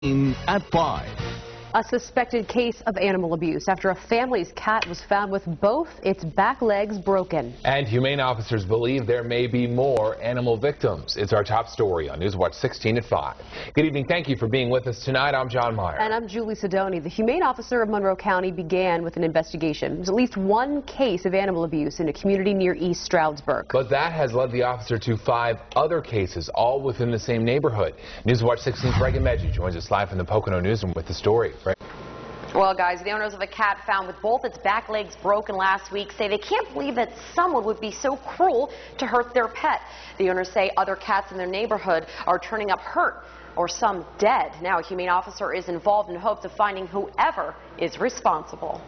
At 5. A suspected case of animal abuse after a family's cat was found with both its back legs broken. And humane officers believe there may be more animal victims. It's our top story on Newswatch 16 at 5. Good evening. Thank you for being with us tonight. I'm John Meyer. And I'm Julie Sidoni. The humane officer of Monroe County began with an investigation. There's at least one case of animal abuse in a community near East Stroudsburg. But that has led the officer to 5 other cases, all within the same neighborhood. Newswatch 16's Reagan Medji joins us live from the Poconos newsroom with the story. Well, guys, the owners of a cat found with both its back legs broken last week say they can't believe that someone would be so cruel to hurt their pet. The owners say other cats in their neighborhood are turning up hurt or some dead. Now a humane officer is involved in hopes of finding whoever is responsible.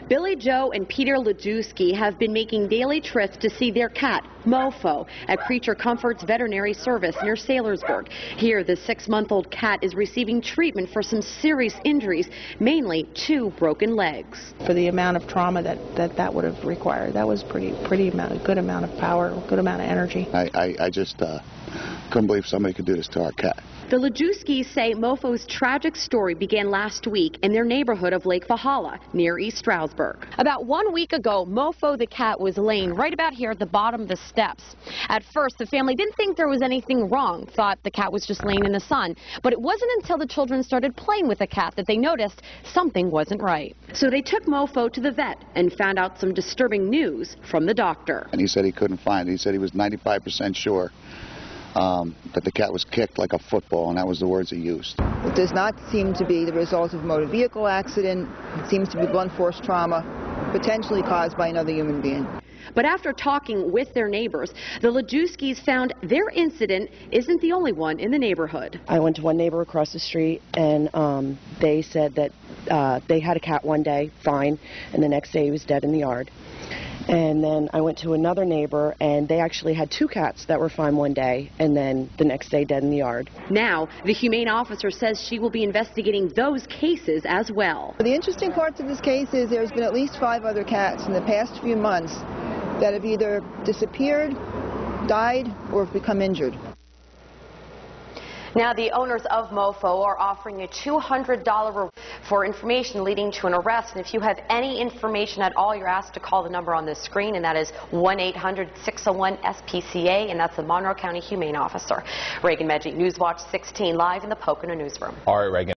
Billy Joe and Peter Lejewski have been making daily trips to see their cat, Mofo, at Creature Comforts Veterinary Service near Saylorsburg. Here, the 6-month-old cat is receiving treatment for some serious injuries, mainly 2 broken legs. For the amount of trauma that would have required, that was good amount of power, good amount of energy. I just couldn't believe somebody could do this to our cat. The Lejewskis say Mofo's tragic story began last week in their neighborhood of Lake Valhalla near East Stroudsburg. About 1 week ago, Mofo the cat was laying right about here at the bottom of the steps. At first, the family didn't think there was anything wrong, thought the cat was just laying in the sun. But it wasn't until the children started playing with the cat that they noticed something wasn't right. So they took Mofo to the vet and found out some disturbing news from the doctor. And he said he couldn't find it. He said he was 95% sure that the cat was kicked like a football, and that was the words he used. It does not seem to be the result of a motor vehicle accident. It seems to be blunt force trauma, potentially caused by another human being. But after talking with their neighbors, the Lejewskis found their incident isn't the only one in the neighborhood. I went to one neighbor across the street, and they said that they had a cat one day, fine, and the next day he was dead in the yard. And then I went to another neighbor, and they actually had 2 cats that were fine one day, and then the next day dead in the yard. Now, the humane officer says she will be investigating those cases as well. The interesting parts of this case is there's been at least 5 other cats in the past few months that have either disappeared, died, or have become injured. Now, the owners of Mofo are offering a $200 reward for information leading to an arrest. And if you have any information at all, you're asked to call the number on the screen, and that is 1-800-601-SPCA, and that's the Monroe County Humane Officer. Reagan Medji, Newswatch 16, live in the Poconos newsroom. All right, Reagan.